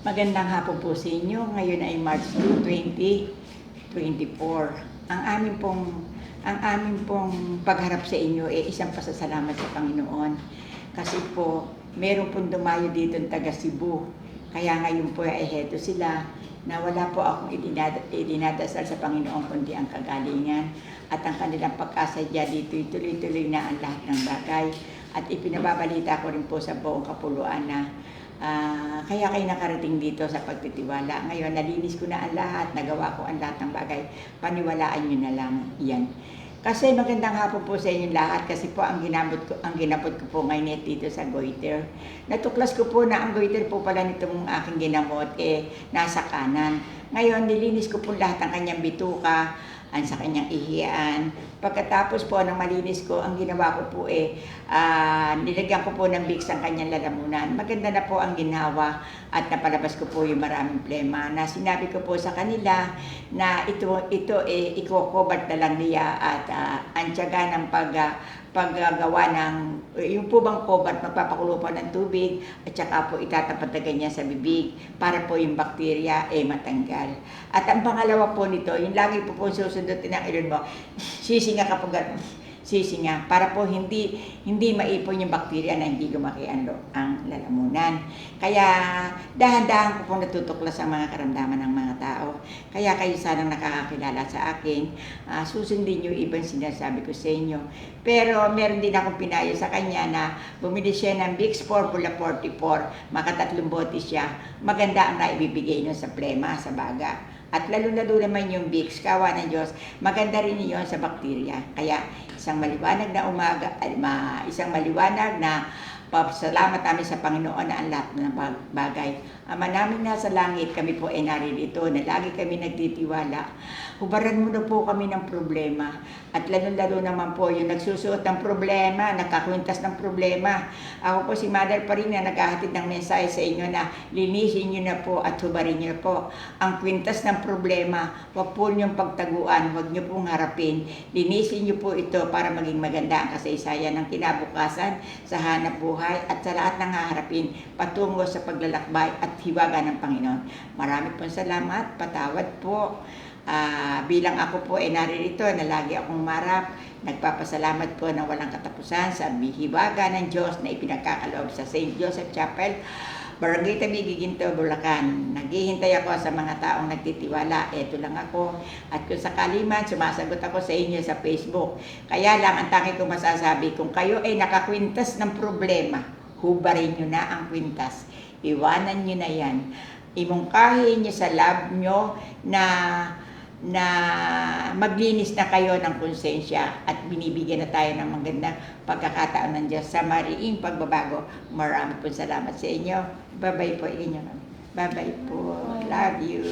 Magandang hapon po sa inyo. Ngayon ay March 2, 2024. Ang aming pong pagharap sa inyo ay isang pasasalamat sa Panginoon. Kasi po, meron pong dumayo dito ng taga Cebu. Kaya ngayon po ay heto sila na wala po akong idinadasal sa Panginoon kundi ang kagalingan at ang kanilang pagkasadya dito tuloy-tuloy na ang lahat ng bagay. At ipinababalita ko rin po sa buong kapuluan na kaya kayo nakarating dito sa pagtitiwala. Ngayon, nalinis ko na ang lahat, nagawa ko ang lahat ng bagay. Paniwalaan nyo na lang yan. Kasi magandang hapon po sa inyong lahat kasi po ang ginamot ko po ngayon dito sa goiter. Natuklas ko po na ang goiter po pala nitong aking ginamot nasa kanan. Ngayon, nilinis ko po lahat ng kanyang bituka, sa kanyang ihian. Pagkatapos po ng malinis ko, ang ginawa ko po nilagyan ko po ng Vicks ang kanyang lalamunan. Maganda na po ang ginawa at napalabas ko po yung maraming plema na sinabi ko po sa kanila na ito iko-cover na lang niya at ang tiyaga ng paggagawa ng yung po bang cover, magpapakulo po ng tubig at saka po itatapat na ganyan sa bibig para po yung bakterya matanggal. At ang pangalawa po nito, yung lagi po susundutin ang ilon mo, sisinga kapag sisinga para po hindi maipon yung bakterya na hindi gumaki ang lalamunan. Kaya dahan-dahan ko po natutuklas ang mga karamdaman ng mga tao. Kaya kayo sanang nakakakilala sa akin, susundin nyo ibang sinasabi ko sa inyo. Pero meron din akong pinayo sa kanya na bumili siya ng Vicks Formula 44, makatatlong bote siya. Maganda ang naibibigay nyo sa plema, sa baga. At lalo-lalo naman yung Vicks, kawa ng Diyos, maganda rin yun sa bakterya. Kaya isang maliwanag na umaga, isang maliwanag na pasalamat namin sa Panginoon na ang lahat ng bagay. Ama namin nasa langit, kami po ay naririto na lagi kami nagtitiwala. Hubaran mo na po kami ng problema. At lalo-lalo naman po yung nagsusuot ng problema, nagkakwintas ng problema. Ako po si Mother pa rin na naghahatid ng mensahe sa inyo na linisin nyo na po at hubarin nyo po ang kwintas ng problema. Huwag po niyong pagtaguan, huwag nyo pong harapin. Linisin nyo po ito para maging maganda ang kasaysayan ng kinabukasan sa hanap buhay at sa lahat ng haharapin patungo sa paglalakbay at hiwaga ng Panginoon. Marami pong salamat, patawad po. Bilang ako po ay naririto na lagi akong marap, nagpapasalamat po na walang katapusan sa hiwaga ng Diyos na ipinagkakaloob sa St. Joseph Chapel, Barangay Tabi, Giginto, Bulacan. Naghihintay ako sa mga taong nagtitiwala. Ito lang ako. At kung sakali man, sumasagot ako sa inyo sa Facebook. Kaya lang, ang tangi kong masasabi, kung kayo ay nakakwintas ng problema, hubarin nyo na ang kwintas. Iwanan nyo na yan. Imungkahin nyo sa lab nyo na maglinis na kayo ng konsensya at binibigyan na tayo ng magandang pagkakataon ng Diyos sa mariing pagbabago. Marami po salamat sa inyo. Bye-bye po inyo. Bye-bye po. Love you.